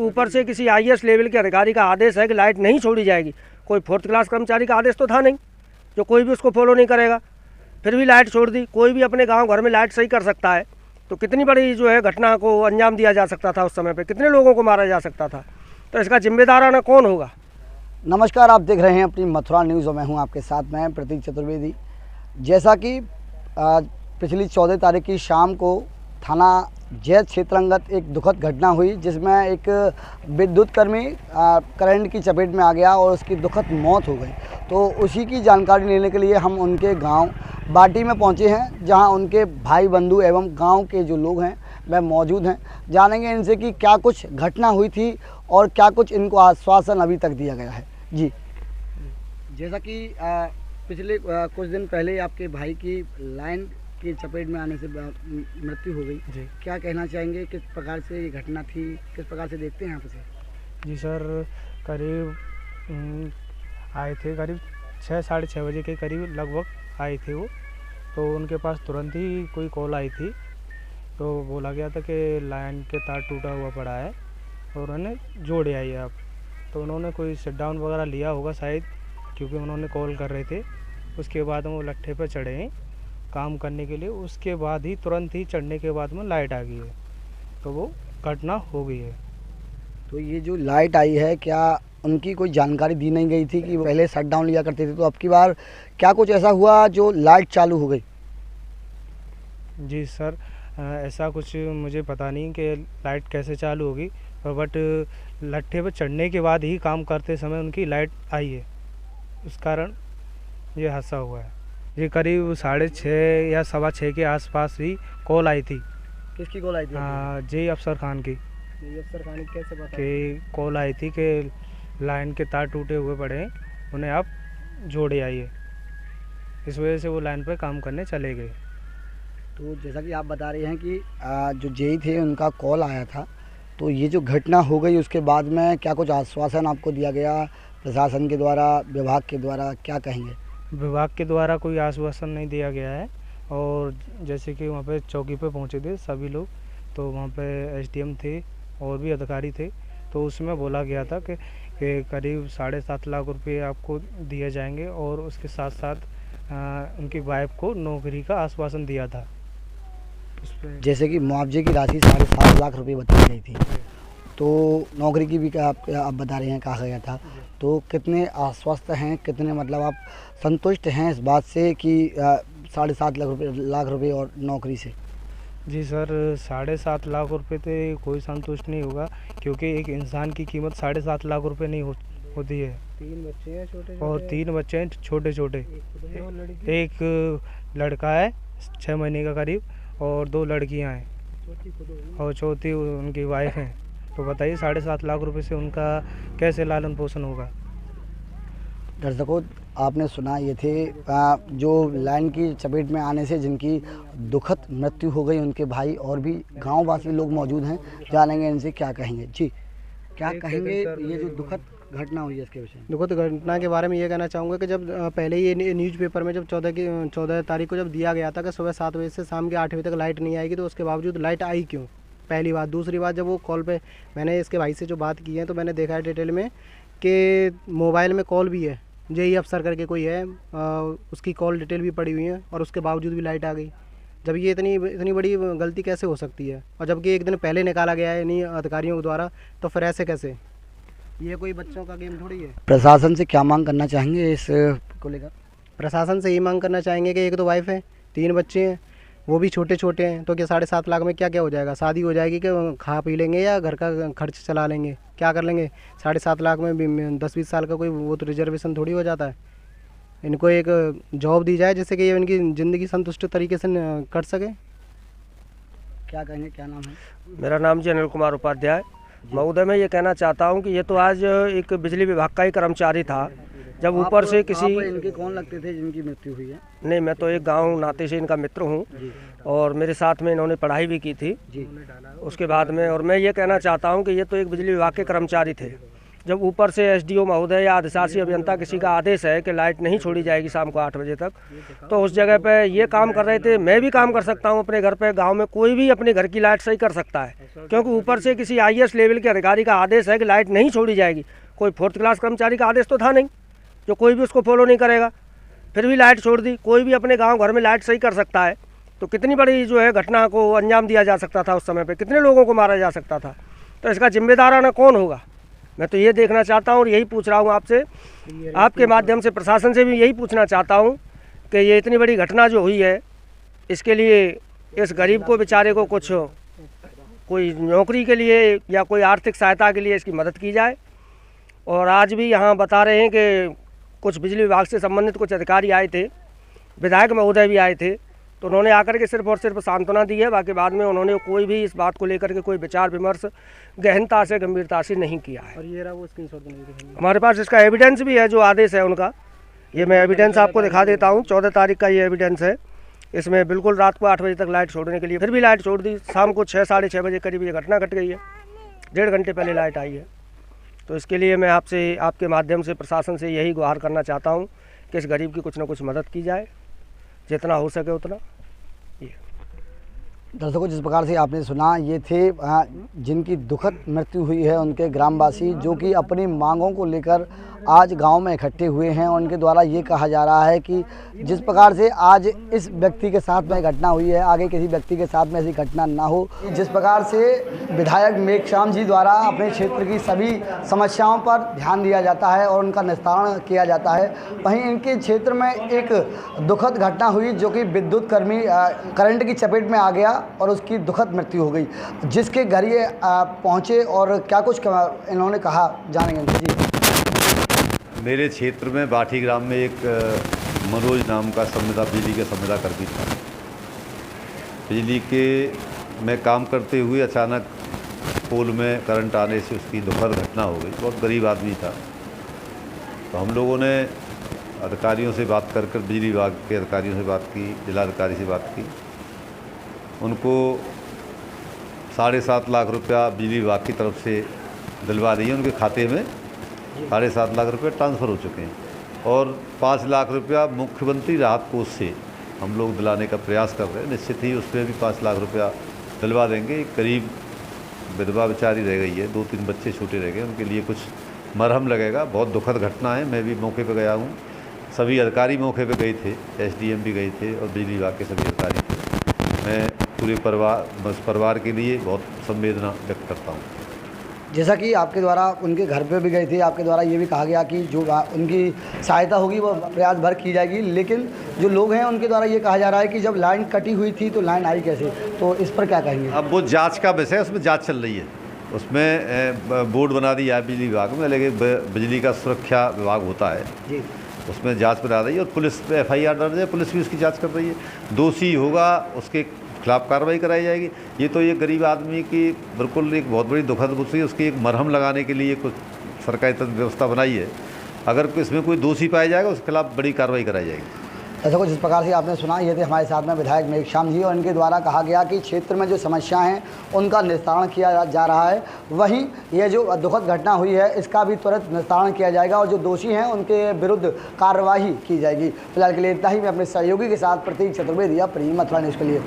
ऊपर से किसी IAS लेवल के अधिकारी का आदेश है कि लाइट नहीं छोड़ी जाएगी। कोई 4th क्लास कर्मचारी का आदेश तो था नहीं, जो कोई भी उसको फॉलो नहीं करेगा, फिर भी लाइट छोड़ दी। कोई भी अपने गांव घर में लाइट सही कर सकता है, तो कितनी बड़ी जो है घटना को अंजाम दिया जा सकता था। उस समय पे कितने लोगों को मारा जा सकता था। तो इसका जिम्मेदाराना कौन होगा। नमस्कार, आप देख रहे हैं अपनी मथुरा न्यूज़ और मैं हूं आपके साथ में प्रतीक चतुर्वेदी। जैसा कि पिछली 14 तारीख की शाम को थाना जैत क्षेत्र अंगत एक दुखद घटना हुई, जिसमें एक विद्युत कर्मी करंट की चपेट में आ गया और उसकी दुखद मौत हो गई। तो उसी की जानकारी लेने के लिए हम उनके गांव बाटी में पहुंचे हैं, जहां उनके भाई बंधु एवं गांव के जो लोग हैं वह मौजूद हैं। जानेंगे इनसे कि क्या कुछ घटना हुई थी और क्या कुछ इनको आश्वासन अभी तक दिया गया है। जी, जैसा कि पिछले कुछ दिन पहले आपके भाई की लाइन की चपेट में आने से मृत्यु हो गई जी, क्या कहना चाहेंगे, किस प्रकार से ये घटना थी, किस प्रकार से देखते हैं आप इसे? जी सर, करीब आए थे, करीब 6 साढ़े 6 बजे के करीब लगभग आए थे वो। तो उनके पास तुरंत ही कोई कॉल आई थी, तो बोला गया था कि लाइन के तार टूटा हुआ पड़ा है और उन्होंने जोड़े आइए आप। तो उन्होंने कोई शट डाउन वगैरह लिया होगा शायद, क्योंकि उन्होंने कॉल कर रहे थे। उसके बाद वो लट्ठे पर चढ़े हैं काम करने के लिए। उसके बाद ही तुरंत ही चढ़ने के बाद में लाइट आ गई है, तो वो घटना हो गई है। तो ये जो लाइट आई है, क्या उनकी कोई जानकारी दी नहीं गई थी कि पहले शट डाउन लिया करते थे, तो अब की बार क्या कुछ ऐसा हुआ जो लाइट चालू हो गई? जी सर, ऐसा कुछ मुझे पता नहीं कि लाइट कैसे चालू होगी, बट लट्ठे पर चढ़ने के बाद ही काम करते समय उनकी लाइट आई है, उस कारण ये हादसा हुआ है। ये करीब 6:30 या 6:15 के आसपास ही कॉल आई थी। किसकी कॉल आई थी? जी अफसर खान की। अफसर खान कैसे पता? कि कॉल आई थी कि लाइन के तार टूटे हुए पड़े हैं, उन्हें आप जोड़े आइए। इस वजह से वो लाइन पर काम करने चले गए। तो जैसा कि आप बता रहे हैं कि जो जेई थे उनका कॉल आया था, तो ये जो घटना हो गई उसके बाद में क्या कुछ आश्वासन आपको दिया गया प्रशासन के द्वारा, विभाग के द्वारा, क्या कहेंगे? विभाग के द्वारा कोई आश्वासन नहीं दिया गया है। और जैसे कि वहाँ पे चौकी पे पहुँचे थे सभी लोग, तो वहाँ पे SDM थे और भी अधिकारी थे, तो उसमें बोला गया था कि करीब 7.5 लाख रुपए आपको दिए जाएंगे और उसके साथ साथ उनकी वाइफ को नौकरी का आश्वासन दिया था। जैसे कि मुआवजे की राशि 7.5 लाख रुपए बताई गई थी, तो नौकरी की भी आप बता रहे हैं कहा गया था, तो कितने आश्वस्त हैं, कितने मतलब आप संतुष्ट हैं इस बात से कि 7.5 लाख रुपए और नौकरी से? जी सर, 7.5 लाख रुपए से कोई संतुष्ट नहीं होगा, क्योंकि एक इंसान की कीमत 7.5 लाख रुपए नहीं होती है। 3 बच्चे हैं छोटे और 3 बच्चे हैं छोटे छोटे। एक लड़का है 6 महीने का करीब और 2 लड़कियां हैं और चौथी उनकी वाइफ है। तो बताइए 7.5 लाख रुपए से उनका कैसे लालन पोषण होगा। दर्शकों, आपने सुना, ये थे जो लाइन की चपेट में आने से जिनकी दुखद मृत्यु हो गई, उनके भाई और भी गाँव वासी लोग मौजूद हैं। जानेंगे इनसे क्या कहेंगे। जी, क्या कहेंगे ये जो दुखद घटना हुई है इसके विषय में? दुखद घटना के बारे में ये कहना चाहूँगा कि जब पहले ये न्यूज़पेपर में जब 14 तारीख को जब दिया गया था कि सुबह 7 बजे से शाम के 8 बजे तक लाइट नहीं आएगी, तो उसके बावजूद लाइट आई क्यों? पहली बात। दूसरी बात, जब वो कॉल पे मैंने इसके भाई से जो बात की है, तो मैंने देखा है डिटेल में कि मोबाइल में कॉल भी है, जेई अफसर करके कोई है, उसकी कॉल डिटेल भी पड़ी हुई है और उसके बावजूद भी लाइट आ गई। जब ये इतनी बड़ी गलती कैसे हो सकती है? और जबकि एक दिन पहले निकाला गया है इन्हीं अधिकारियों के द्वारा, तो फिर ऐसे कैसे? ये कोई बच्चों का गेम थोड़ी है। प्रशासन से क्या मांग करना चाहेंगे इस को लेकर? प्रशासन से ये मांग करना चाहेंगे कि एक तो वाइफ है, 3 बच्चे हैं, वो भी छोटे छोटे हैं, तो क्या 7.5 लाख में क्या क्या हो जाएगा? शादी हो जाएगी कि खा पी लेंगे या घर का खर्च चला लेंगे? क्या कर लेंगे 7.5 लाख में? 10-20 साल का कोई वो तो रिजर्वेशन थोड़ी हो जाता है। इनको एक जॉब दी जाए जिससे कि ये इनकी ज़िंदगी संतुष्ट तरीके से कर सके। क्या कहेंगे, क्या नाम है? मेरा नाम जी अनिल कुमार उपाध्याय। महोदय, मैं ये कहना चाहता हूँ कि ये तो आज एक बिजली विभाग का ही कर्मचारी था। जब ऊपर से किसी इनके कौन लगते थे जिनकी मृत्यु हुई है? नहीं, मैं तो एक गांव नाते से इनका मित्र हूं और मेरे साथ में इन्होंने पढ़ाई भी की थी जी। उसके बाद में। और मैं ये कहना चाहता हूं कि ये तो एक बिजली विभाग के कर्मचारी थे जब ऊपर से एसडीओ महोदय या अधिशासी अभियंता किसी का आदेश है कि लाइट नहीं छोड़ी जाएगी शाम को 8 बजे तक, तो उस जगह पे ये काम कर रहे थे। मैं भी काम कर सकता हूँ अपने घर पे, गांव में कोई भी अपने घर की लाइट सही कर सकता है, क्योंकि ऊपर से किसी IAS लेवल के अधिकारी का आदेश है कि लाइट नहीं छोड़ी जाएगी। कोई 4th क्लास कर्मचारी का आदेश तो था नहीं, जो कोई भी उसको फॉलो नहीं करेगा, फिर भी लाइट छोड़ दी। कोई भी अपने गाँव घर में लाइट सही कर सकता है, तो कितनी बड़ी जो है घटना को अंजाम दिया जा सकता था। उस समय पे कितने लोगों को मारा जा सकता था। तो इसका जिम्मेदाराना कौन होगा, मैं तो ये देखना चाहता हूँ और यही पूछ रहा हूँ आपसे, आपके माध्यम से प्रशासन से भी यही पूछना चाहता हूँ कि ये इतनी बड़ी घटना जो हुई है, इसके लिए इस गरीब को बेचारे को कुछ कोई नौकरी के लिए या कोई आर्थिक सहायता के लिए इसकी मदद की जाए। और आज भी यहाँ बता रहे हैं कि कुछ बिजली विभाग से संबंधित कुछ अधिकारी आए थे, विधायक महोदय भी आए थे, तो उन्होंने आकर के सिर्फ और सिर्फ सांत्वना दी है। बाकी बाद में उन्होंने कोई भी इस बात को लेकर के कोई विचार विमर्श गहनता से गंभीरता से नहीं किया है। और ये रहा वो स्क्रीनशॉट नहीं हमारे पास इसका एविडेंस भी है, जो आदेश है उनका, ये मैं एविडेंस आपको दिखा देता हूँ। 14 तारीख का ये एविडेंस है। इसमें बिल्कुल रात को 8 बजे तक लाइट छोड़ने के लिए, फिर भी लाइट छोड़ दी। शाम को 6 साढ़े 6 बजे करीब ये घटना घट गई है, 1.5 घंटे पहले लाइट आई है। तो इसके लिए मैं आपसे, आपके माध्यम से प्रशासन से यही गुहार करना चाहता हूँ कि इस गरीब की कुछ ना कुछ मदद की जाए, जितना हो सके उतना। दर्शकों, जिस प्रकार से आपने सुना, ये थे जिनकी दुखद मृत्यु हुई है, उनके ग्रामवासी जो कि अपनी मांगों को लेकर आज गांव में इकट्ठे हुए हैं। उनके द्वारा ये कहा जा रहा है कि जिस प्रकार से आज इस व्यक्ति के साथ में घटना हुई है, आगे किसी व्यक्ति के साथ में ऐसी घटना ना हो। जिस प्रकार से विधायक मेघश्याम जी द्वारा अपने क्षेत्र की सभी समस्याओं पर ध्यान दिया जाता है और उनका निस्तारण किया जाता है, वहीं इनके क्षेत्र में एक दुखद घटना हुई जो कि विद्युत कर्मी करंट की चपेट में आ गया और उसकी दुखद मृत्यु हो गई। जिसके घर ये पहुँचे और क्या कुछ इन्होंने कहा, जानेंगे जी। मेरे क्षेत्र में बाठी ग्राम में एक मनोज नाम का संविदा, बिजली के संविदा कर्मी था। बिजली के में काम करते हुए अचानक पोल में करंट आने से उसकी दुखद घटना हो गई। बहुत गरीब आदमी था। तो हम लोगों ने अधिकारियों से बात कर बिजली विभाग के अधिकारियों से बात की, जिलाधिकारी से बात की। उनको 7.5 लाख रुपया बिजली विभाग की तरफ से दिलवा दिए। उनके खाते में 7.5 लाख रुपये ट्रांसफ़र हो चुके हैं और 5 लाख रुपया मुख्यमंत्री राहत कोष से हम लोग दिलाने का प्रयास कर रहे हैं। निश्चित ही उसमें भी 5 लाख रुपया दिलवा देंगे। एक करीब विधवा बेचारी रह गई है, 2-3 बच्चे छोटे रह गए, उनके लिए कुछ मरहम लगेगा। बहुत दुखद घटना है। मैं भी मौके पर गया हूँ, सभी अधिकारी मौके पर गए थे, SDM भी गए थे और बिजली विभाग के सभी अधिकारी थे। मैं पूरे परिवार के लिए बहुत संवेदना व्यक्त करता हूँ। जैसा कि आपके द्वारा उनके घर पे भी गए थे, आपके द्वारा ये भी कहा गया कि जो उनकी सहायता होगी वो प्रयास भर की जाएगी, लेकिन जो लोग हैं उनके द्वारा ये कहा जा रहा है कि जब लाइन कटी हुई थी तो लाइन आई कैसे, तो इस पर क्या कहेंगे? अब वो जांच का विषय है, उसमें जांच चल रही है। उसमें बोर्ड बना दिया है बिजली विभाग में, लेकिन बिजली का सुरक्षा विभाग होता है जी, उसमें जाँच बना रही है और पुलिस पे FIR दर्ज है, पुलिस भी उसकी जाँच कर रही है। दोषी होगा उसके खिलाफ कार्रवाई कराई जाएगी। ये तो एक गरीब आदमी की बिल्कुल एक बहुत बड़ी दुखद मुसीबत है, उसकी एक मरहम लगाने के लिए कुछ सरकारी व्यवस्था बनाई है। अगर इसमें कोई दोषी पाया जाएगा उसके खिलाफ बड़ी कार्रवाई कराई जाएगी। ऐसा कुछ जिस प्रकार से आपने सुना, ये थे हमारे साथ में विधायक मेघश्याम जी और इनके द्वारा कहा गया कि क्षेत्र में जो समस्याएं हैं उनका निस्तारण किया जा रहा है। वहीं ये जो दुखद घटना हुई है इसका भी त्वरित निस्तारण किया जाएगा और जो दोषी हैं उनके विरुद्ध कार्रवाई की जाएगी। फिलहाल के लिए इतना ही। मैं अपने सहयोगी के साथ प्रतीक चतुर्वेदी, प्री मथुरा न्यूज़ के लिए।